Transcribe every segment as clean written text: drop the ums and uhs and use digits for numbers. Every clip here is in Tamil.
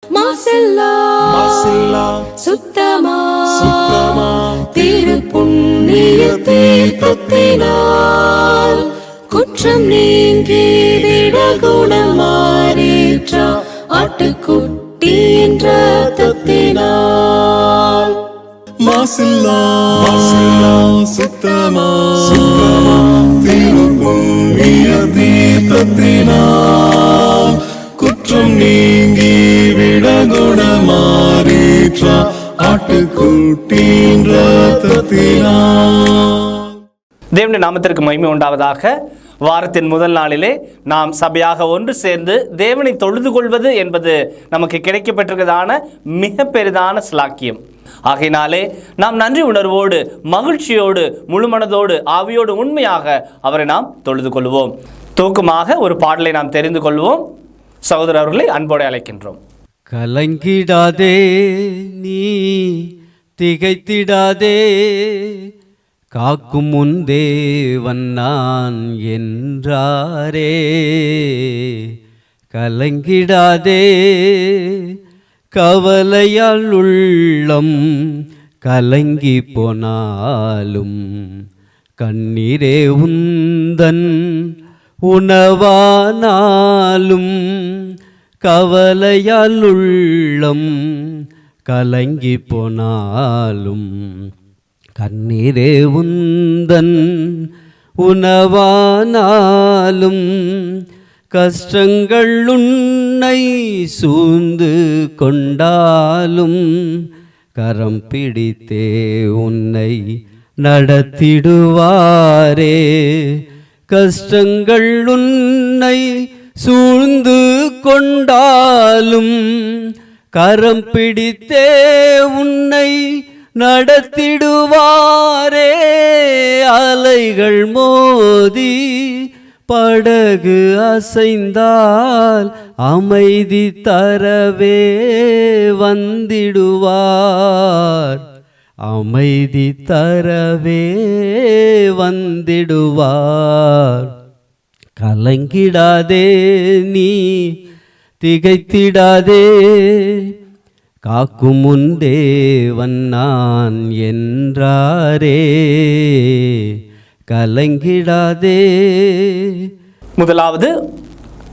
மாசெல்லா சுத்தமா திருப்புண்ணிய தீர்த்தத்தினால் குற்றம் நீங்கி விடகுணம் மாறேற்ற ஆட்டுக்குட்டியின் ரத்தத்தினால். மாசில்லா சுத்தமா திருப்புண்ணிய தீர்த்தத்தினால் குற்றம் நீங்கி விடகுணமாறீற்ற ஆட்டுக்குட்டியின் ரத்தத்தினால். தேவனுடைய நாமத்திற்கு மகிமை உண்டாவதாக. வாரத்தின் முதல் நாளிலே நாம் சபையாக ஒன்று சேர்ந்து தேவனை தொழுது கொள்வது என்பது நமக்கு கிடைக்கப்பட்டிருக்கிறதான மிக பெரிதான ஸ்லாக்கியம். ஆகையினாலே நாம் நன்றி உணர்வோடு, மகிழ்ச்சியோடு, முழுமனதோடு, ஆவியோடு உண்மையாக அவரை நாம் தொழுது கொள்வோம். தூக்கமாக ஒரு பாடலை நாம் தெரிந்து கொள்வோம். சகோதரர்களை அன்போடு அழைக்கின்றோம். கலங்கிடாதே, நீ திகைத்திடாதே, காக்கும் முன் தேவன் நான் என்றாரே. கலங்கிடாதே, கவலையால் உள்ளம் கலங்கி போனாலும் கண்ணீரே உந்தன் உணவானாலும், கவலையால் உள்ளம் கலங்கி போனாலும் கண்ணீரே உந்தன் உணவானாலும், கஷ்டங்கள் உன்னை சூழ்ந்து கொண்டாலும் கரம் பிடித்தே உன்னை நடத்திடுவாரே. கஷ்டங்கள் உன்னை சூழ்ந்து கொண்டாலும் கரம் பிடித்தே உன்னை நடத்திடுவாரே. அலைகள் மோதி படகு அசைந்தால் அமைதி தரவே வந்திடுவார், அமைதி தரவே வந்திடுவார். கலங்கிடாதே, நீ திகைத்திடாதே, காக்கும் முன் தேவன் நான் என்றாரே. கலங்கிடாதே. முதலாவது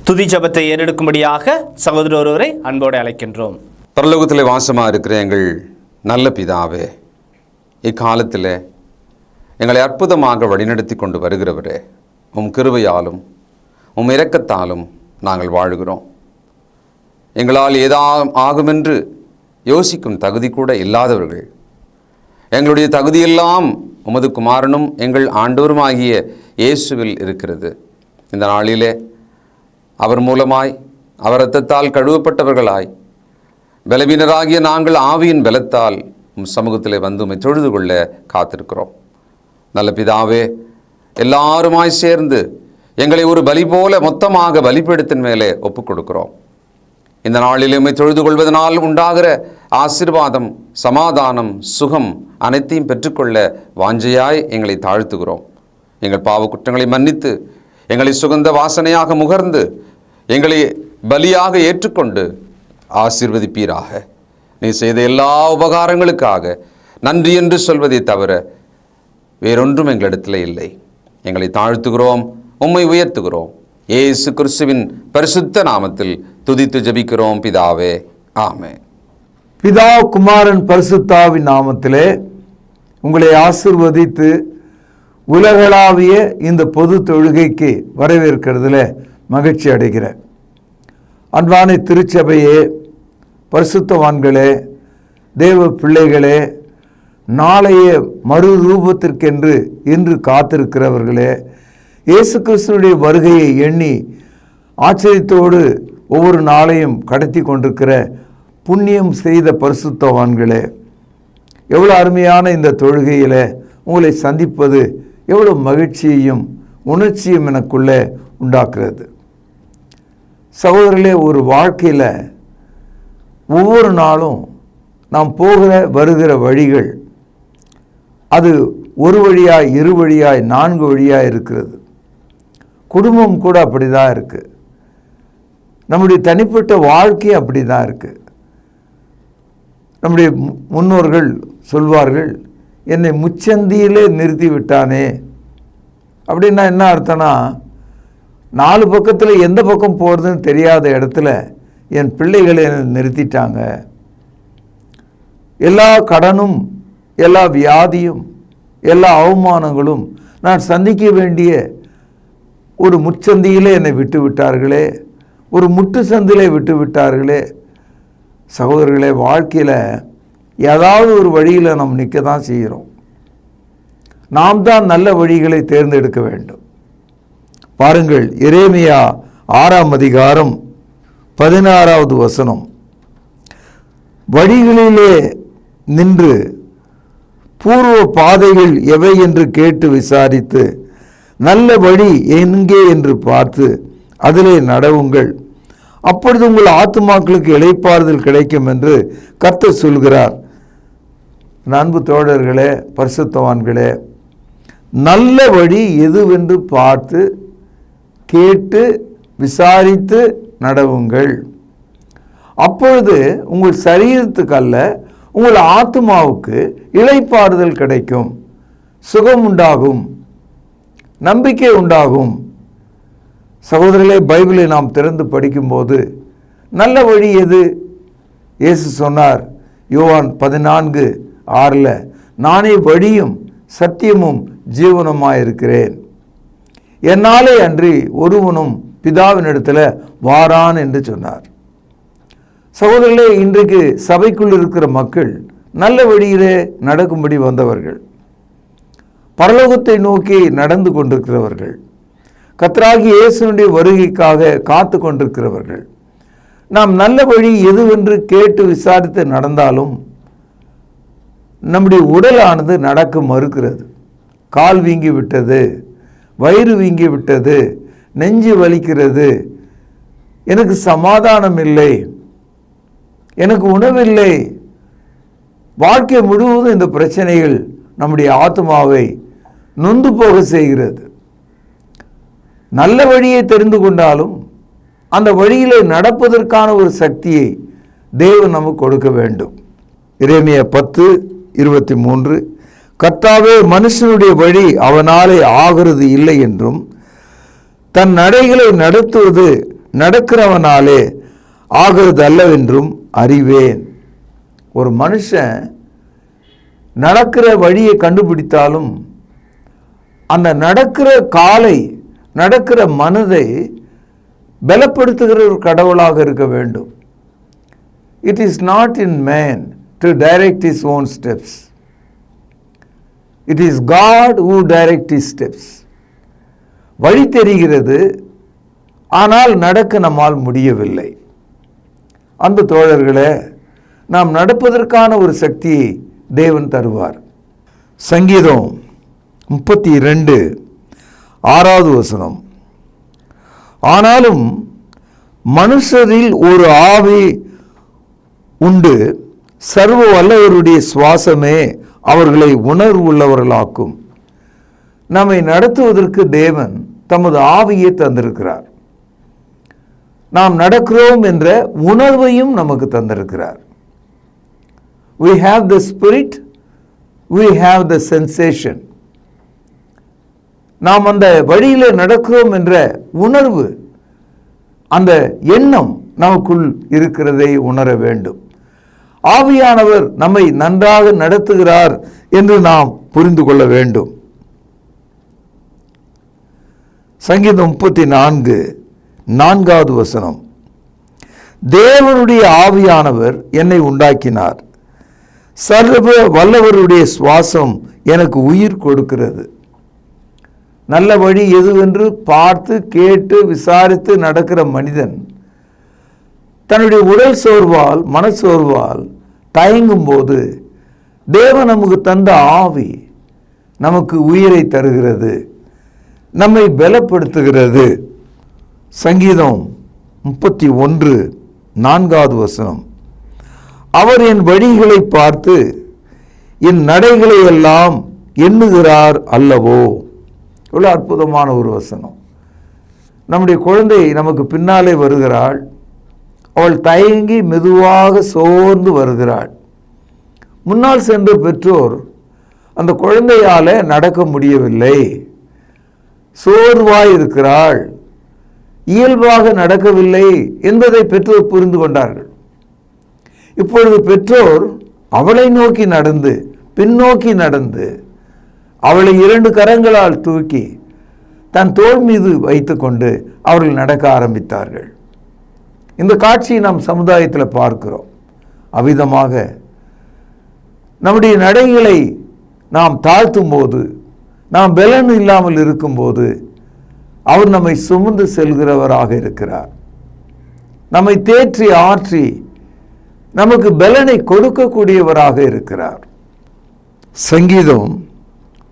துதி ஜெபத்தை ஏறெடுக்கும்படியாக சகோதரர் ஒருவரை அன்போடு அழைக்கின்றோம். பரலோகத்திலே வாசமாக இருக்கிற எங்கள் நல்ல பிதாவே, இக்காலத்தில் எங்களை அற்புதமாக வழிநடத்தி கொண்டு வருகிறவரே, உம் கிருபையாலும் உம் இரக்கத்தாலும் நாங்கள் வாழ்கிறோம். எங்களால் ஆகுமென்று யோசிக்கும் தகுதி கூட இல்லாதவர்கள், எங்களுடைய தகுதியெல்லாம் உமது குமாரனும் எங்கள் ஆண்டவருமாகிய இயேசுவில் இருக்கிறது. இந்த நாளிலே அவர் மூலமாய், அவர் இரத்தத்தால் கழுவப்பட்டவர்களாய், பலவீனராகிய நாங்கள் ஆவியின் பலத்தால் உம் சமூகத்திலே வந்து உம்மை தொழுது கொள்ள காத்திருக்கிறோம். நல்ல பிதாவே, எல்லாருமாய் சேர்ந்து எங்களை ஒரு பலி போல மொத்தமாக பலிபீடத்தின் மேலே ஒப்புக் கொடுக்கிறோம். இந்த நாளில் உம்மை தொழுது கொள்வதனால் உண்டாகிற ஆசீர்வாதம், சமாதானம், சுகம் அனைத்தையும் பெற்றுக்கொள்ள வாஞ்சையாய் எங்களை தாழ்த்துகிறோம். எங்கள் பாவ குற்றங்களை மன்னித்து, எங்களை சுகந்த வாசனையாக முகர்ந்து, எங்களை பலியாக ஏற்றுக்கொண்டு ஆசீர்வதிப்பீராக. நீ செய்த எல்லா உபகாரங்களுக்காக நன்றி என்று சொல்வதை தவிர வேறொன்றும் எங்களிடத்தில் இல்லை. எங்களை தாழ்த்துகிறோம், உம்மை உயர்த்துகிறோம். இயேசு கிறிஸ்துவின் பரிசுத்த நாமத்தில் துதித்து ஜெபிக்கிறோம் பிதாவே, ஆமென். பிதா, குமாரன், பரிசுத்தாவின் நாமத்திலே உங்களை ஆசீர்வதித்து உலகளாவிய இந்த பொது தொழுகைக்கு வரவேற்கிறதுல மகிழ்ச்சி அடைகிறேன். அன்பான திருச்சபையே, பரிசுத்தவான்களே, தேவ பிள்ளைகளே, நாளைய மறுரூபத்திற்கென்று இன்று காத்திருக்கிறவர்களே, இயேசு கிறிஸ்துவினுடைய வருகையை எண்ணி ஆச்சரியத்தோடு ஒவ்வொரு நாளையும் கடத்தி கொண்டிருக்கிற புண்ணியம் செய்த பரிசுத்தவான்களே, எவ்வளோ அருமையான இந்த தொழுகையில் உங்களை சந்திப்பது எவ்வளோ மகிழ்ச்சியையும் உணர்ச்சியும் எனக்குள்ளே உண்டாக்குறது. சகோதரர்களே, ஒரு வாழ்க்கையில் ஒவ்வொரு நாளும் நாம் போகிற வருகிற வழிகள் அது ஒரு வழியாய், இரு வழியாய், 4 வழியாய் இருக்கிறது. குடும்பம் கூட அப்படி தான் இருக்குது. நம்முடைய தனிப்பட்ட வாழ்க்கை அப்படி தான் இருக்குது. நம்முடைய முன்னோர்கள் சொல்வார்கள், என்னை முச்சந்தியிலே நிறுத்தி விட்டானே. அப்படின்னா என்ன அர்த்தம்னா, 4 பக்கத்தில் எந்த பக்கம் போகிறதுன்னு தெரியாத இடத்துல என் பிள்ளைகளை நிறுத்திட்டாங்க. எல்லா கடனும், எல்லா வியாதியும், எல்லா அவமானங்களும் நான் சந்திக்க வேண்டிய ஒரு முச்சந்தியிலே என்னை விட்டு விட்டார்களே, ஒரு முட்டு சந்திலே விட்டு விட்டார்களே. சகோதரர்களே, வாழ்க்கையில் ஏதாவது ஒரு வழியில் நாம் நிற்க தான் செய்கிறோம். நாம் தான் நல்ல வழிகளை தேர்ந்தெடுக்க வேண்டும். பாருங்கள், எரேமியா 6ஆம் அதிகாரம் 16வது வசனம். வழிகளிலே நின்று பூர்வ பாதைகள் எவை என்று கேட்டு விசாரித்து நல்ல வழி எங்கே என்று பார்த்து அதிலே நடவுங்கள், அப்பொழுது உங்கள் ஆத்துமாக்களுக்கு இளைப்பாறுதல் கிடைக்கும் என்று கர்த்தர் சொல்கிறார். அன்பு தோழர்களே, பரிசுத்தவான்களே, நல்ல வழி எதுவென்று பார்த்து கேட்டு விசாரித்து நடவுங்கள். அப்பொழுது உங்கள் சரீரத்துக்கு அல்ல, உங்கள் ஆத்துமாவுக்கு இளைப்பாறுதல் கிடைக்கும், சுகம் உண்டாகும், நம்பிக்கை உண்டாகும். சகோதரர்களே, பைபிளை நாம் திறந்து படிக்கும்போது நல்ல வழி எது? இயேசு சொன்னார் யோவான் 14:6, நானே வழியும் சத்தியமும் ஜீவனுமாயிருக்கிறேன், என்னாலே அன்றி ஒருவனும் பிதாவினிடத்தில் வாரான் என்று சொன்னார். சகோதரர்களே, இன்றைக்கு சபைக்குள் இருக்கிற மக்கள் நல்ல வழியிலே நடக்கும்படி வந்தவர்கள், பரலோகத்தை நோக்கி நடந்து கொண்டிருக்கிறவர்கள், கர்த்தராகிய இயேசுவினுடைய வருகைக்காக காத்து கொண்டிருக்கிறவர்கள். நாம் நல்ல வழி எதுவென்று கேட்டு விசாரித்து நடந்தாலும் நம்முடைய உடலானது நடக்க மறுக்கிறது. கால் வீங்கி விட்டது, வயிறு வீங்கி விட்டது, நெஞ்சு வலிக்கிறது, எனக்கு சமாதானம் இல்லை, எனக்கு உணவில்லை. வாழ்க்கை முழுவதும் இந்த பிரச்சனைகள் நம்முடைய ஆத்மாவை நொந்து போக செய்கிறது. நல்ல வழியை தெரிந்து கொண்டாலும் அந்த வழியிலே நடப்பதற்கான ஒரு சக்தியை தேவன் நமக்கு கொடுக்க வேண்டும். எரேமியா 10:23, கர்த்தாவே, மனுஷனுடைய வழி அவனாலே ஆகிறது இல்லை என்றும் தன் நடைகளை நடத்துவது நடக்கிறவனாலே ஆகிறது அல்லவென்றும் அறிவேன். ஒரு மனுஷன் நடக்கிற வழியை கண்டுபிடித்தாலும் அந்த நடக்கிற காலை, நடக்கிற மனதை பலப்படுத்துகிற ஒரு கடவுளாக இருக்க வேண்டும். It is not in man to direct his own steps. It is God who directs his steps. வழி தெரிகிறது, ஆனால் நடக்க நம்மால் முடியவில்லை. அந்த தோழர்களே, நாம் நடப்பதற்கான ஒரு சக்தியை தேவன் தருவார். சங்கீதம் 32:6வது வசனம். ஆனாலும் மனுஷரில் ஒரு ஆவி உண்டு, சர்வ வல்லவருடைய சுவாசமே அவர்களை உணர்வுள்ளவர்களாக்கும். நம்மை நடத்துவதற்கு தேவன் தமது ஆவியை தந்திருக்கிறார். நாம் நடக்கிறோம் என்ற உணர்வையும் நமக்கு தந்திருக்கிறார். We have the spirit, we have the sensation. நாம் அந்த வழியில் நடக்கிறோம் என்ற உணர்வு, அந்த எண்ணம் நமக்குள் இருக்கிறதை உணர வேண்டும். ஆவியானவர் நம்மை நன்றாக நடத்துகிறார் என்று நாம் புரிந்து கொள்ள வேண்டும். சங்கீதம் 34:4வது வசனம். தேவனுடைய ஆவியானவர் என்னை உண்டாக்கினார், சர்வ வல்லவருடைய சுவாசம் எனக்கு உயிர் கொடுக்கிறது. நல்ல வழி எதுவென்று பார்த்து கேட்டு விசாரித்து நடக்கிற மனிதன் தன்னுடைய உடல் சோர்வால், மனச்சோர்வால் தயங்கும் போது தேவன் நமக்கு தந்த ஆவி நமக்கு உயிரை தருகிறது, நம்மை பலப்படுத்துகிறது. சங்கீதம் 31:4வது வசனம். அவர் என் வழிகளை பார்த்து என் நடைகளை எல்லாம் எண்ணுகிறார் அல்லவோ. இவ்வளோ அற்புதமான ஒரு வசனம். நம்முடைய குழந்தை நமக்கு பின்னாலே வருகிறாள், அவள் தயங்கி மெதுவாக சோர்ந்து வருகிறாள். முன்னால் சென்ற பெற்றோர் அந்த குழந்தையால் நடக்க முடியவில்லை, சோர்வாய் இருக்கிறாள், இயல்பாக நடக்கவில்லை என்பதை பெற்றோர் புரிந்து கொண்டார்கள். இப்பொழுது பெற்றோர் அவளை நோக்கி நடந்து, பின்னோக்கி நடந்து, அவளை 2 கரங்களால் தூக்கி தன் தோள் மீது வைத்துக்கொண்டு அவர்கள் நடக்க ஆரம்பித்தார்கள். இந்த காட்சியை நாம் சமுதாயத்தில் பார்க்கிறோம். அவ்விதமாக நம்முடைய நடைகளை நாம் தாழ்த்தும் போது, நாம் பலன் இல்லாமல் இருக்கும்போது அவர் நம்மை சுமந்து செல்கிறவராக இருக்கிறார். நம்மை தேற்றி ஆற்றி நமக்கு பலனை கொடுக்கக்கூடியவராக இருக்கிறார். சங்கீதம்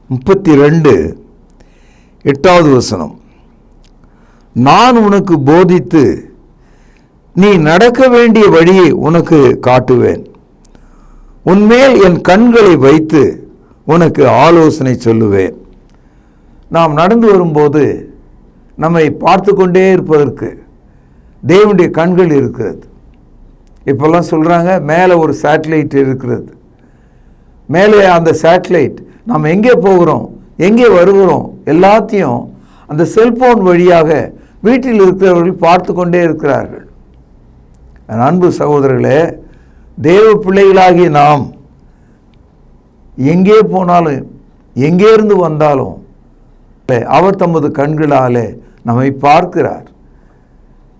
32:8 நான் உனக்கு போதித்து நீ நடக்க வேண்டிய வழியை உனக்கு காட்டுவேன், உன்மேல் என் கண்களை வைத்து உனக்கு ஆலோசனை சொல்லுவேன். நாம் நடந்து வரும்போது நம்மை பார்த்து கொண்டே இருப்பதற்கு தேவனுடைய கண்கள் இருக்கிறது. இப்போல்லாம் சொல்கிறாங்க மேலே ஒரு சேட்டலைட் இருக்கிறது. மேலே அந்த சேட்டலைட் நாம் எங்கே போகிறோம், எங்கே வருகிறோம் எல்லாத்தையும் அந்த செல்போன் வழியாக வீட்டில் இருக்கிறவர்கள் பார்த்து கொண்டே இருக்கிறார்கள். அன்பு சகோதரர்களே, தேவ பிள்ளைகளாகிய நாம் எங்கே போனாலும் எங்கே இருந்து வந்தாலும் அவர் தமது கண்களாலே நம்மை பார்க்கிறார்.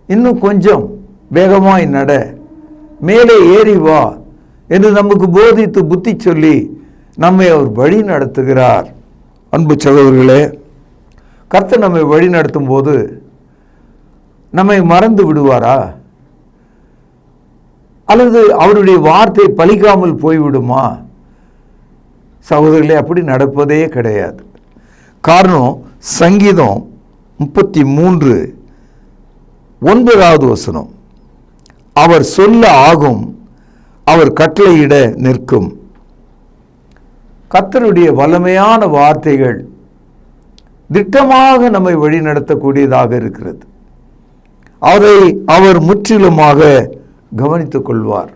இன்னும் கொஞ்சம் வேகமாய் நட, மேலே ஏறி வா என்று நமக்கு போதித்து புத்தி சொல்லி நம்மை அவர் வழி நடத்துகிறார். அன்பு சகோதரர்களே, கர்த்தர் நம்மை வழி நடத்தும் போது நம்மை மறந்து விடுவாரா? அல்லது அவருடைய வார்த்தை பலிக்காமல் போய்விடுமா? சகோதரர்களே, அப்படி நடப்பதே கிடையாது. காரணம் சங்கீதம் 33:9 அவர் சொல்ல ஆகும், அவர் கட்டளையிட நிற்கும். கர்த்தருடைய வல்லமையான வார்த்தைகள் திட்டமாக நம்மை வழிநடத்தக்கூடியதாக இருக்கிறது. அதை அவர் முற்றிலுமாக கவனித்துக் கொள்வார்.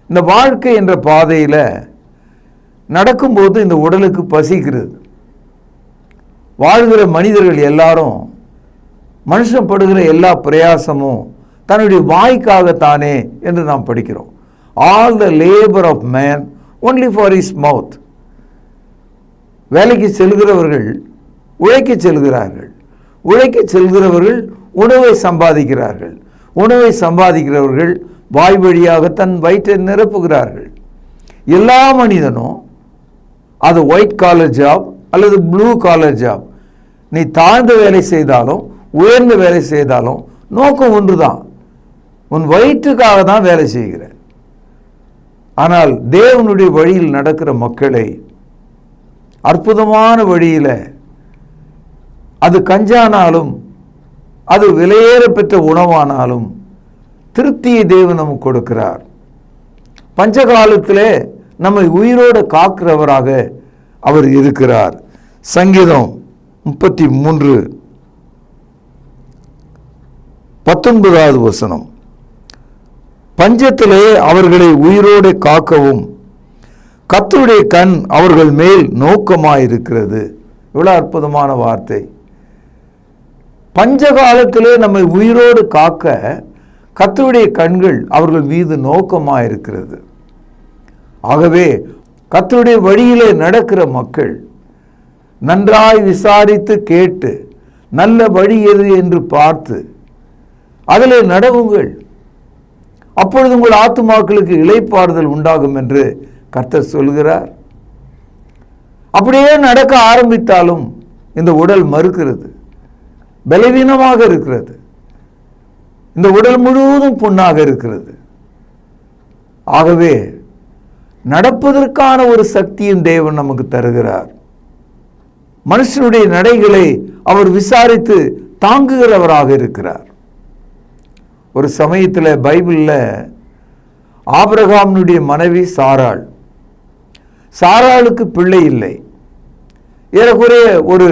இந்த வாழ்க்கை என்ற பாதையில் நடக்கும்போது இந்த உடலுக்கு பசிக்கிறது. வாழ்கிற மனிதர்கள் எல்லாரும் மனுஷன் படுகிற எல்லா பிரயாசமும் தன்னுடைய வாய்க்காகத்தானே என்று நாம் படிக்கிறோம். All the labour of man only for his mouth. வேலைக்கு செல்கிறவர்கள் உழைக்க செல்கிறார்கள், உழைக்க செல்கிறவர்கள் உணவை சம்பாதிக்கிறார்கள், உணவை சம்பாதிக்கிறவர்கள் வாய் வழியாக தன் வயிற்றை நிரப்புகிறார்கள். எல்லா மனிதனும் அது ஒயிட் காலர் ஜாப் அல்லது ப்ளூ காலர் ஜாப், நீ தாழ்ந்த வேலை செய்தாலும் உயர்ந்த வேலை செய்தாலும் நோக்கம் ஒன்று தான், உன் வயிற்றுக்காக தான் வேலை செய்கிற. ஆனால் தேவனுடைய வழியில் நடக்கிற மக்களை அற்புதமான வழியில், அது கஞ்சானாலும் அது விலையேற பெற்ற உணவானாலும் திருப்தியை தேவன் நமக்கு கொடுக்கிறார். பஞ்ச காலத்திலே நம்மை உயிரோடு காக்கிறவராக அவர் இருக்கிறார். சங்கீதம் 33:19 பஞ்சத்திலே அவர்களை உயிரோடு காக்கவும் கர்த்தருடைய கண் அவர்கள் மேல் நோக்கமாயிருக்கிறது. இவ்வளவு அற்புதமான வார்த்தை. பஞ்ச காலத்திலே நம்மை உயிரோடு காக்க கர்த்தருடைய கண்கள் அவர்கள் மீது நோக்கமாயிருக்கிறது. ஆகவே கர்த்தருடைய வழியிலே நடக்கிற மக்கள் நன்றாய் விசாரித்து கேட்டு நல்ல வழி எது என்று பார்த்து அதிலே நடவுங்கள், அப்பொழுது உங்கள் ஆத்துமாக்களுக்கு இளைப்பாறுதல் உண்டாகும் என்று கர்த்தர் சொல்கிறார். அப்படியே நடக்க ஆரம்பித்தாலும் இந்த உடல் மறுக்கிறது, பலவீனமாக இருக்கிறது, இந்த உடல் முழுவதும் புண்ணாக இருக்கிறது. ஆகவே நடப்பதற்கான ஒரு சக்தியின் தேவன் நமக்கு தருகிறார். மனுஷனுடைய நடைகளை அவர் விசாரித்து தாங்குகிறவராக இருக்கிறார். ஒரு சமயத்தில் பைபிளில் ஆபிரகாமுடைய மனைவி சாராள், சாராளுக்கு பிள்ளை இல்லை. ஏறக்குறைய ஒரு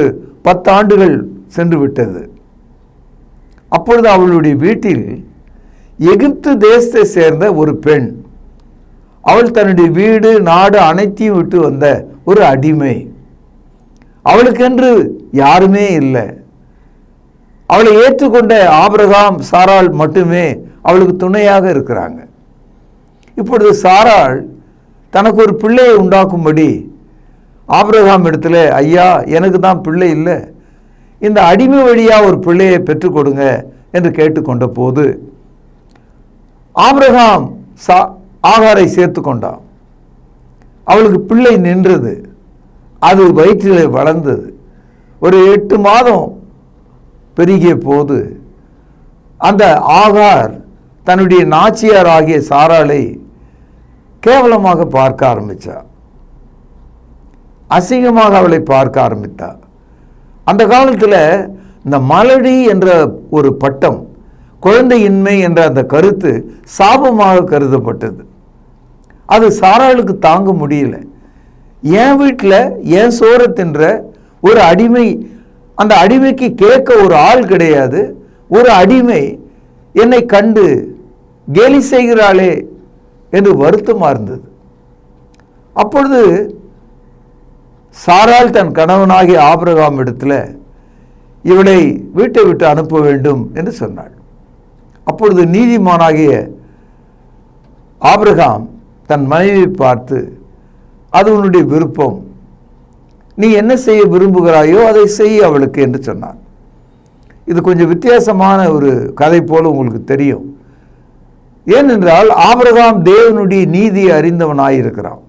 10 ஆண்டுகள் சென்று விட்டது. அப்பொழுது அவளுடைய வீட்டில் எகிப்து தேசத்தை சேர்ந்த ஒரு பெண் அவள் தன்னுடைய வீடு நாடு அனைத்தையும் விட்டு வந்த ஒரு அடிமை. அவளுக்கென்று யாருமே இல்லை. அவளை ஏற்றுக்கொண்ட ஆபிரகாம் சாராள் மட்டுமே அவளுக்கு துணையாக இருக்கிறாங்க. இப்பொழுது சாராள் தனக்கு ஒரு பிள்ளையை உண்டாக்கும்படி ஆபிரகாம் இடத்துல, ஐயா எனக்கு தான் பிள்ளை இல்லை, இந்த அடிமை வழியாக ஒரு பிள்ளையை பெற்றுக் கொடுங்க என்று கேட்டுக்கொண்ட போது ஆபிரகாம் ஆகாரை சேர்த்து கொண்டான். அவளுக்கு பிள்ளை நின்றது, அது வயிற்றிலே வளர்ந்தது. ஒரு 8 மாதம் பெருகிய போது அந்த ஆகார் தன்னுடைய நாச்சியார் ஆகிய சாராளை கேவலமாக பார்க்க ஆரம்பித்தார், அசிங்கமாக அவளை பார்க்க ஆரம்பித்தார். அந்த காலத்தில் இந்த மலடி என்ற ஒரு பட்டம், குழந்தையின்மை என்ற அந்த கருத்து சாபமாக கருதப்பட்டது. அது சாராளுக்கு தாங்க முடியல. என் வீட்டில் என் சோறு தின்ற ஒரு அடிமை, அந்த அடிமைக்கு கேட்க ஒரு ஆள் கிடையாது, ஒரு அடிமை என்னை கண்டு கேலி செய்கிறாளே என்று வருத்தமாக இருந்தது. அப்பொழுது சாராள் தன் கணவனாகிய ஆபிரகாம் இடத்துல இவளை வீட்டை விட்டு அனுப்ப வேண்டும் என்று சொன்னாள். அப்பொழுது நீதிமானாகிய ஆபிரகாம் தன் மனைவியை பார்த்து, அது உன்னுடைய விருப்பம், நீ என்ன செய்ய விரும்புகிறாயோ அதை செய் அவளுக்கு என்று சொன்னான். இது கொஞ்சம் வித்தியாசமான ஒரு கதை போல உங்களுக்கு தெரியும். ஏனென்றால் ஆபிரகாம் தேவனுடைய நீதியை அறிந்தவனாயிருக்கிறான்,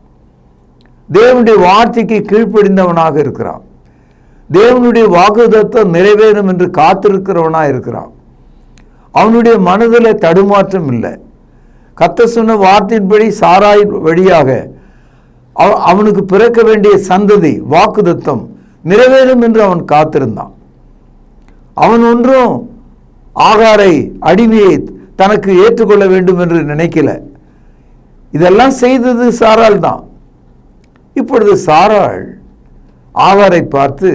தேவனுடைய வார்த்தைக்கு கீழ்ப்படிந்தவனாக இருக்கிறான், தேவனுடைய வாக்குத்தத்தம் நிறைவேறும் என்று காத்திருக்கிறவனாக இருக்கிறான். அவனுடைய மனதில் தடுமாற்றம் இல்லை. கர்த்தர் சொன்ன வார்த்தையின்படி சாராய் வழியாக அவனுக்கு பிறக்க வேண்டிய சந்ததி வாக்குத்தத்தம் நிறைவேறும் என்று அவன் காத்திருந்தான். அவன் ஒன்றும் ஆகாரை அடிமையை தனக்கு ஏற்றுக்கொள்ள வேண்டும் என்று நினைக்கல. இதெல்லாம் செய்தது சாராள் தான். இப்பொழுது சாராள் ஆகாரை பார்த்து,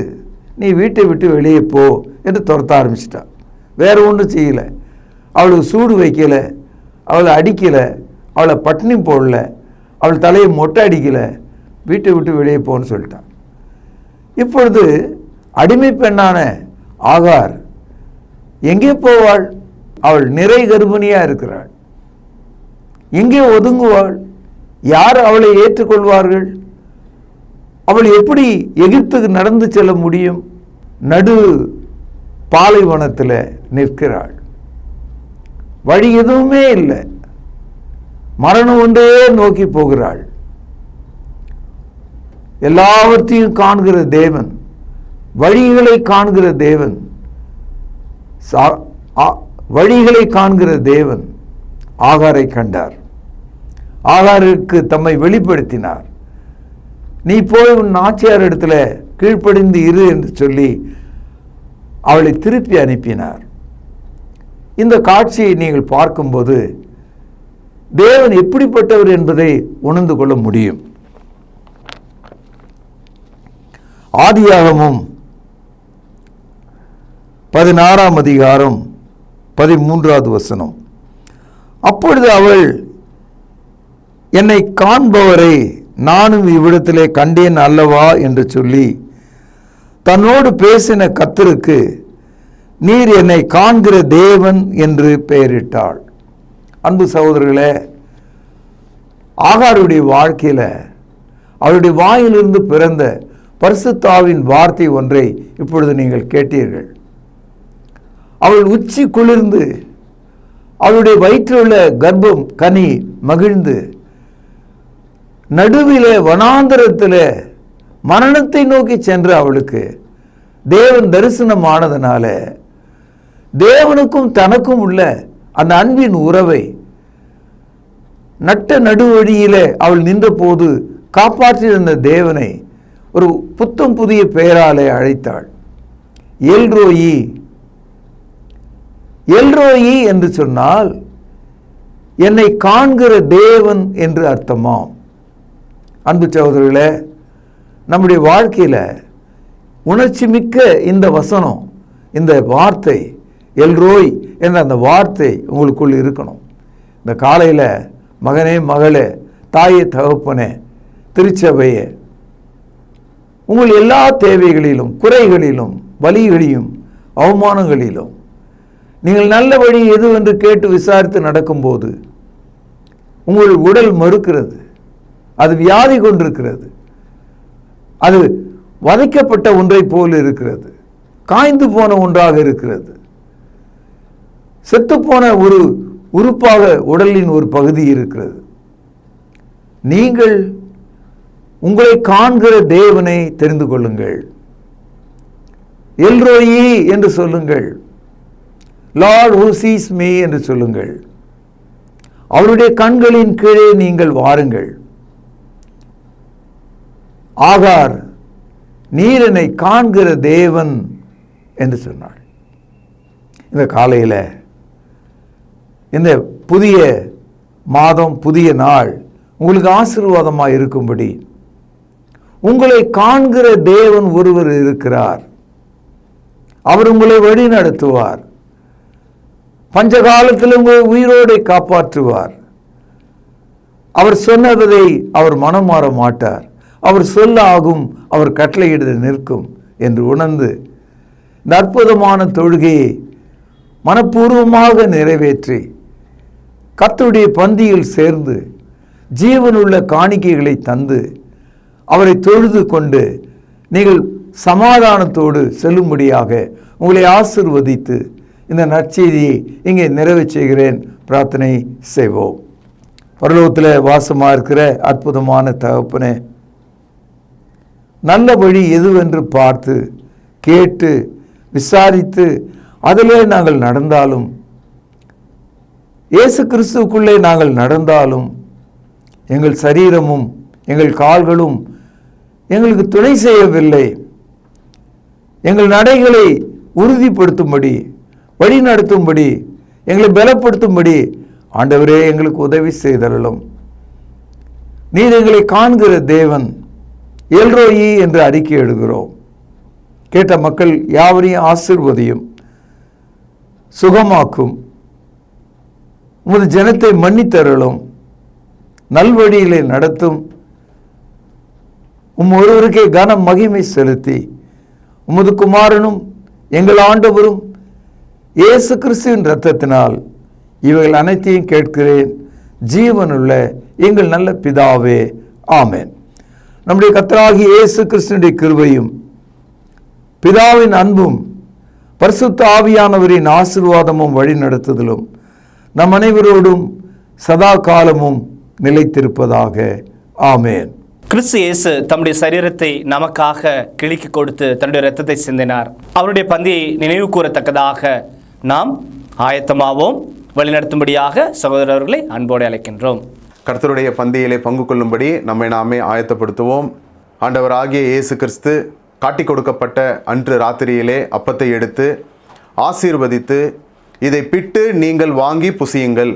நீ வீட்டை விட்டு வெளியே போ என்று துரத்த ஆரம்பிச்சிட்டான். வேற ஒன்றும் செய்யலை. அவளுக்கு சூடு வைக்கலை, அவளை அடிக்கலை, அவளை பட்டினி போடல, அவள் தலையை மொட்டை அடிக்கலை, வீட்டை விட்டு வெளியே போன்னு சொல்லிட்டான். இப்பொழுது அடிமை பெண்ணான ஆகார் எங்கே போவாள்? அவள் நிறை கர்ப்பிணியாக இருக்கிறாள். எங்கே ஒதுங்குவாள்? யார் அவளை ஏற்றுக்கொள்வார்கள்? அவள் எப்படி எகிப்துக்கு நடந்து செல்ல முடியும்? நடு பாலைவனத்தில் நிற்கிறாள். வழி எதுவுமே இல்லை, மரணம் ஒன்றே நோக்கி போகிறாள். எல்லாவற்றையும் காண்கிற தேவன், வழிகளை காண்கிற தேவன், வழிகளை காண்கிற தேவன் ஆகாரை கண்டார். ஆகாருக்கு தம்மை வெளிப்படுத்தினார். நீ போய் உன் நாச்சியார் இடத்துல கீழ்ப்படிந்து இரு என்று சொல்லி அவளை திருப்பி அனுப்பினார். இந்த காட்சியை நீங்கள் பார்க்கும்போது தேவன் எப்படிப்பட்டவர் என்பதை உணர்ந்து கொள்ள முடியும். ஆதியாகமம் 16ஆம் அதிகாரம் 13வது வசனம். அப்பொழுது அவள், என்னை காண்பவரை நானும் இவ்விடத்திலே கண்டேன் அல்லவா என்று சொல்லி தன்னோடு பேசின கர்த்தருக்கு நீர் என்னை காண்கிற தேவன் என்று பெயரிட்டாள். அன்பு சகோதரர்களே, ஆகாருடைய வாழ்க்கையில் அவருடைய வாயிலிருந்து பிறந்த பரிசுத்தாவின் வார்த்தை ஒன்றை இப்பொழுது நீங்கள் கேட்டீர்கள். அவள் உச்சி குளிர்ந்து, அவளுடைய வயிற்றிலுள்ள கர்ப்பம் கனி மகிழ்ந்து, நடுவிலே வனாந்தரத்தில் மரணத்தை நோக்கி சென்ற அவளுக்கு தேவன் தரிசனமானதுனால தேவனுக்கும் தனக்கும் உள்ள அந்த அன்பின் உறவை நட்ட நடுவழியிலே அவள் நின்ற போது காப்பாற்றியிருந்த தேவனை ஒரு புத்தம் புதிய பெயராலே அழைத்தாள். எல்ரோயி. எல்ரோயி என்று சொன்னால் என்னை காண்கிற தேவன் என்று அர்த்தமாம். அன்பு சகோதரர்களே, நம்முடைய வாழ்க்கையில் உணர்ச்சி மிக்க இந்த வசனம், இந்த வார்த்தை எல்ரோய் என்ற அந்த வார்த்தை உங்களுக்குள் இருக்கணும். இந்த காலையில் மகனே மகளே, தாயே தகப்பனே, திருச்சபையே, உங்கள் எல்லா தேவைகளிலும், குறைகளிலும், வலிகளிலும், அவமானங்களிலும் நீங்கள் நல்ல வழி எது என்று கேட்டு விசாரித்து நடக்கும்போது உங்கள் உடல் மறுக்கிறது, அது வியாதி கொண்டிருக்கிறது, அது வதைக்கப்பட்ட ஒன்றை போல் இருக்கிறது, காய்ந்து போன ஒன்றாக இருக்கிறது, செத்துப்போன ஒரு உறுப்பாக உடலின் ஒரு பகுதி இருக்கிறது. நீங்கள் உங்களை காண்கிற தேவனை தெரிந்து கொள்ளுங்கள். எல்ரோயி என்று சொல்லுங்கள். லார்ட் ஹூ சீஸ் மீ என்று சொல்லுங்கள். அவருடைய கண்களின் கீழே நீங்கள் வாருங்கள். ஆகார், நீர் என்னை காண்கிற தேவன் என்று சொன்னாள். இந்த காலையில், இந்த புதிய மாதம், புதிய நாள் உங்களுக்கு ஆசீர்வாதமாக இருக்கும்படி உங்களை காண்கிற தேவன் ஒருவர் இருக்கிறார். அவர் உங்களை வழி நடத்துவார். பஞ்சகாலத்தில் உங்களை உயிரோடு காப்பாற்றுவார். அவர் சொன்னதை அவர் மனம் மாற மாட்டார். அவர் சொல்ல ஆகும், அவர் கட்டளையிட நிற்கும் என்று உணர்ந்து இந்த அற்புதமான தொழுகையை மனப்பூர்வமாக நிறைவேற்றி கர்த்தருடைய பந்தியில் சேர்ந்து ஜீவனுள்ள காணிக்கைகளை தந்து அவரை தொழுது கொண்டு நீங்கள் சமாதானத்தோடு செல்லும்படியாக உங்களை ஆசீர்வதித்து இந்த நற்செய்தியை இங்கே நிறைவு செய்கிறேன். பிரார்த்தனை செய்வோம். பரலோகத்தில் வாசமாக இருக்கிற அற்புதமான தகப்பனே, நல்ல வழி எதுவென்று பார்த்து கேட்டு விசாரித்து அதிலே நாங்கள் நடந்தாலும், இயேசு கிறிஸ்துவுக்குள்ளே நாங்கள் நடந்தாலும், எங்கள் சரீரமும் எங்கள் கால்களும் எங்களுக்கு துணை செய்யவில்லை. எங்கள் நடைகளை உறுதிப்படுத்தும்படி, வழி நடத்தும்படி, எங்களை பலப்படுத்தும்படி ஆண்டவரே எங்களுக்கு உதவி செய்தருளும். நீர் எங்களை காண்கிற தேவன், எல்ரோயி என்று அறிக்கை எடுக்கிறோம். கேட்ட மக்கள் யாவரையும் ஆசீர்வதியும், சுகமாக்கும், உமது ஜனத்தை மன்னித்தருளும், நல்வழியிலே நடத்தும். ஒருவருக்கே கன மகிமை செலுத்தி உமது குமாரனும் எங்கள் ஆண்டவரும் இயேசு கிறிஸ்துவின் இரத்தத்தினால் இவைகள் அனைத்தையும் கேட்கிறேன் ஜீவனுள்ள எங்கள் நல்ல பிதாவே, ஆமென். நம்முடைய கர்த்தராகிய இயேசு கிறிஸ்துவினுடைய கிருபையும் பிதாவின் அன்பும் பரிசுத்த ஆவியானவரின் ஆசீர்வாதமும் வழி நடத்துதலும் நம் அனைவரோடும் சதா காலமும் நிலைத்திருப்பதாக, ஆமென். கிறிஸ்து இயேசு தம்முடைய சரீரத்தை நமக்காக கிழிக்கு கொடுத்து தன்னுடைய இரத்தத்தை சிந்தினார். அவருடைய பந்தியை நினைவு கூறத்தக்கதாக நாம் ஆயத்தமாவோம். வழிநடத்தும்படியாக சகோதரர்களை அன்போடு அழைக்கின்றோம். கர்த்தருடைய பந்தியிலே பங்கு கொள்ளும்படி நம்மை நாமே ஆயத்தப்படுத்துவோம். ஆண்டவராகிய இயேசு கிறிஸ்து காட்டிக் கொடுக்கப்பட்ட அன்று ராத்திரியிலே அப்பத்தை எடுத்து ஆசீர்வதித்து, இதை பிட்டு நீங்கள் வாங்கி புசியுங்கள்,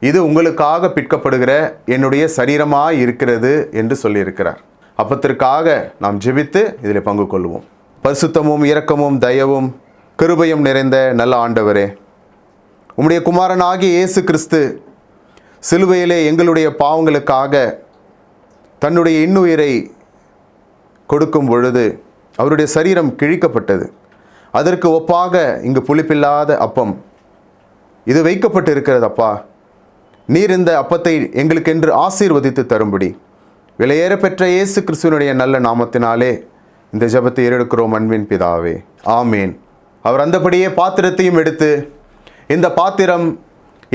இது உங்களுக்காக பிற்கப்படுகிற என்னுடைய சரீரமாய் இருக்கிறது என்று சொல்லியிருக்கிறார். அப்பத்திற்காக நாம் ஜெபித்து இதில் பங்கு கொள்வோம். பரிசுத்தமும் இரக்கமும் தயவும் கிருபையும் நிறைந்த நல்ல ஆண்டவரே, உம்முடைய குமாரனாகிய இயேசு கிறிஸ்து சிலுவையிலே எங்களுடைய பாவங்களுக்காக தன்னுடைய இன்னுயிரை கொடுக்கும் பொழுது அவருடைய சரீரம் கிழிக்கப்பட்டது. அதற்கு ஒப்பாக இங்கு புளிப்பில்லாத அப்பம் இது வைக்கப்பட்டு இருக்கிறது. அப்பா, நீர் இந்த அப்பத்தை எங்களுக்கென்று ஆசீர்வதித்து தரும்படி விலையேற பெற்ற இயேசு கிறிஸ்துவனுடைய நல்ல நாமத்தினாலே இந்த ஜெபத்தை ஏறெடுக்கிறோம் அன்பின் பிதாவே, ஆமேன். அவர் அந்தபடியே பாத்திரத்தையும் எடுத்து, இந்த பாத்திரம்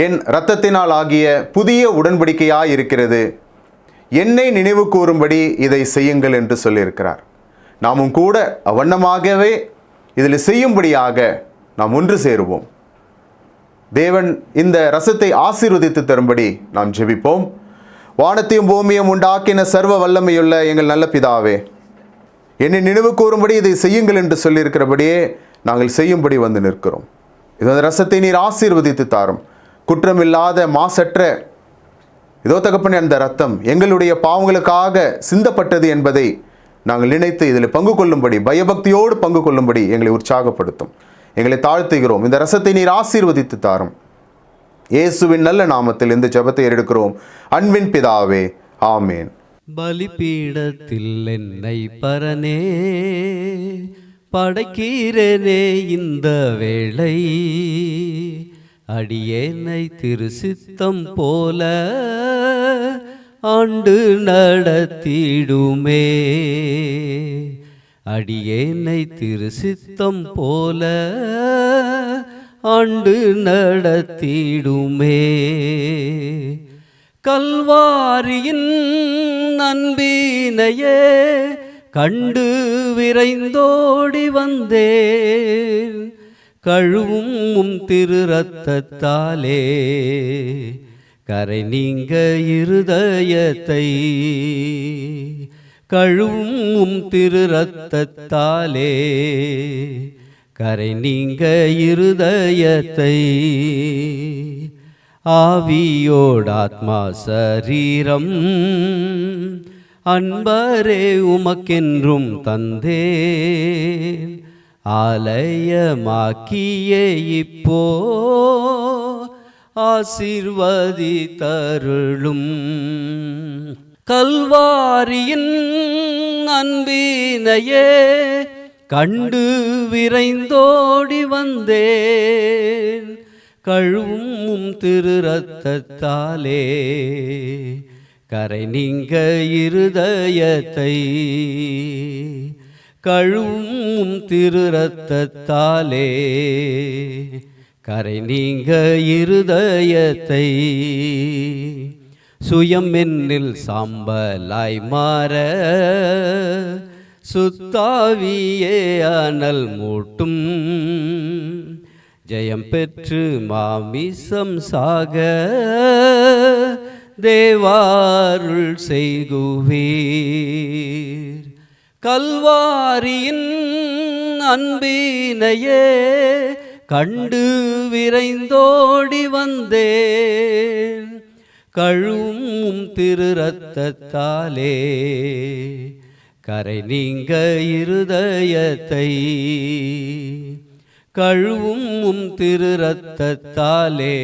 என் இரத்தத்தினால் ஆகிய புதிய உடன்படிக்கையாய் இருக்கிறது, என்னை நினைவு கூறும்படி இதை செய்யுங்கள் என்று சொல்லியிருக்கிறார். நாமும் கூட அவ்வண்ணமாகவே இதில் செய்யும்படியாக நாம் ஒன்று சேருவோம். தேவன் இந்த ரசத்தை ஆசீர்வதித்து தரும்படி நாம் ஜெபிப்போம். வானத்தையும் பூமியும் உண்டாக்கின சர்வ வல்லமையுள்ள எங்கள் நல்ல பிதாவே, என்னை நினைவு கூறும்படி இதை செய்யுங்கள் என்று சொல்லியிருக்கிறபடியே நாங்கள் செய்யும்படி வந்து நிற்கிறோம். இந்த ரசத்தை நீர் ஆசீர்வதித்து தாரும். குற்றமில்லாத மாசற்ற இதோ தகப்பனே, அந்த ரத்தம் எங்களுடைய பாவங்களுக்காக சிந்தப்பட்டது என்பதை நாங்கள் நினைத்து இதில் பங்கு கொள்ளும்படி, பயபக்தியோடு பங்கு கொள்ளும்படி எங்களை உற்சாகப்படுத்தும். எங்களை தாழ்த்துகிறோம். இந்த ரசத்தை நீர் ஆசீர்வதித்து தாரும். இயேசுவின் நல்ல நாமத்தில் இந்த ஜெபத்தை எடுக்கிறோம் அன்பின் பிதாவே, ஆமேன். பலிபீடத்தில் என்னை பரனே படைக்கிறேனே இந்த வேளை, அடியேனை திரு சித்தம் போல ஆண்டு நடத்திடுமே. அடியேனை திரு சித்தம் போல ஆண்டு நடத்திடுமே. கல்வாரியின் அன்பினையே கண்டு விரைந்தோடி வந்தேன், கழுவும் திரு ரத்தத்தாலே கரை நீங்க இருதயத்தை. கழுவும் திரு ரத்தத்தாலே கரை நீங்க இருதயத்தை. ஆவியோடாத்மா சரீரம் அன்பரே உமக்கென்றும் தந்தேன், ஆலயமாக்கியே இப்போ ஆசீர்வதி தருளும். கல்வாரியின் அன்பினையே கண்டு விரைந்தோடி வந்தேன், கழுவும் திரு ரத்தத்தாலே கரை நீங்க இருதயத்தை. கழுவும் திரு ரத்தத்தாலே கரை நீங்க இருதயத்தை. சுயம் என்னில் சாம்பலாய் மாற சுத்தாவியே அனல் மூட்டும், ஜெயம் பெற்று மாமிசம் சாக தேவாருள் செய்குவீர். கல்வாரியின் அன்பினையே கண்டு விரைந்தோடி வந்தேன், கழுவும் திரு ரத்தத்தாலே கரை நீங்க இருதயத்தை. கழுவும் திரு ரத்தத்தாலே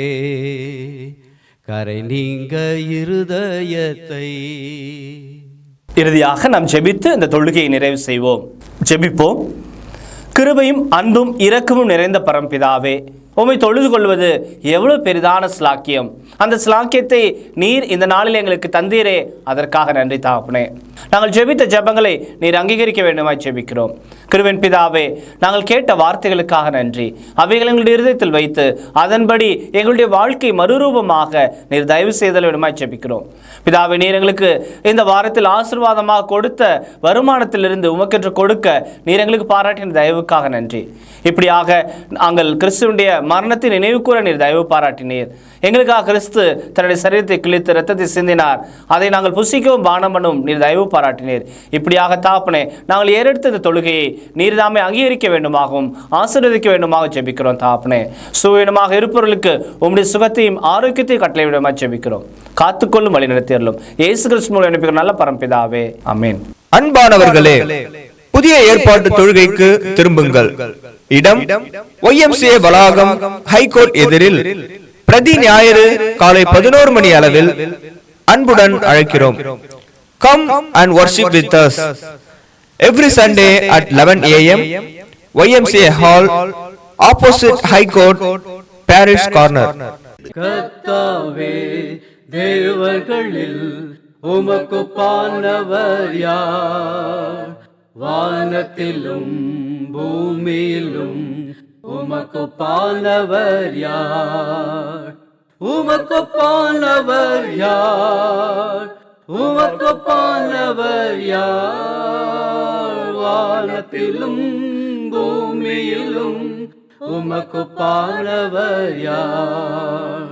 கரை நீங்க இருதயத்தை. இறுதியாக நாம் ஜெபித்து இந்த தொழுகையை நிறைவு செய்வோம். ஜெபிப்போம். கிருபையும் அன்பும் இரக்கமும் நிறைந்த பரம்பிதாவே, உம்மை தொழுது கொள்வது எவ்வளவு பெரிதான ஸ்லாக்கியம். அந்த ஸ்லாக்கியத்தை நீர் இந்த நாளில் எங்களுக்கு தந்தீரே, அதற்காக நன்றி தகப்பனே. நாங்கள் ஜெபித்த ஜெபங்களை நீர் அங்கீகரிக்க வேண்டுமாய் ஜெபிக்கிறோம். கிருபையின் பிதாவே, நாங்கள் கேட்ட வார்த்தைகளுக்காக நன்றி. அவைகள் எங்களுடைய இருதயத்தில் வைத்து அதன்படி எங்களுடைய வாழ்க்கை மறுரூபமாக நீர் தயவு செய்தல் வேண்டுமாய் ஜெபிக்கிறோம். பிதாவே, நீர் எங்களுக்கு இந்த வாரத்தில் ஆசீர்வாதமாக கொடுத்த வருமானத்திலிருந்து உமக்கென்று கொடுக்க நீர் எங்களுக்கு பாராட்டின தயவுக்காக நன்றி. இப்படியாக நாங்கள் கிறிஸ்துவனுடைய மரணத்தை நினைவு கூற நீர் தயவு பாராட்டினீர். எங்களுக்காக கிறிஸ்து தன்னுடைய சரீரத்தை கிழித்து இரத்தத்தை சிந்தினார். அதை நாங்கள் புசிக்கவும் பானம் பண்ணவும் நீர் தயவு பாராட்டினீர். இப்படியாக தாப்பனே, நாங்கள் ஏறெடுத்த இந்த தொழுகையை நீர் தாமே அங்கீகரிக்க வேண்டுமாகவும் ஆசீர்வதிக்க வேண்டுமாக ஜெபிக்கிறோம். தாப்பனே, சுவீனமாக இருப்பவர்களுக்கு உம்முடைய சுகத்தையும் ஆரோக்கியத்தையும் கட்டளை விடமாக ஜெபிக்கிறோம். காத்துக்கொள்ளும் வழி நடத்தியறலும் இயேசு கிறிஸ்து மூலம் அனுப்புகிற நல்ல பரம்பிதாவே, ஆமென். அன்பானவர்களே, புதிய ஏற்பாட்டு தொழுகைக்கு திரும்புங்கள். இடம் YMCA வளாகம், ஹைகோர்ட் எதிரில், பிரதி ஞாயிறு காலை 11 மணி அளவில் அன்புடன் அழைக்கிறோம். Come and worship with us every Sunday at 11 AM, YMCA Hall, opposite High Court, Parish Corner. கர்த்தாவே, தேவர்களில் உமக்குப்பானவர் யார்? வானத்திலும் பூமியிலும் உமக்குப்பானவர் யார்? உமக்குப்பானவர் யார்? உமக்குப்பானவர் யார்? வானத்திலும் பூமியிலும் உமக்குப்பானவர் யார்?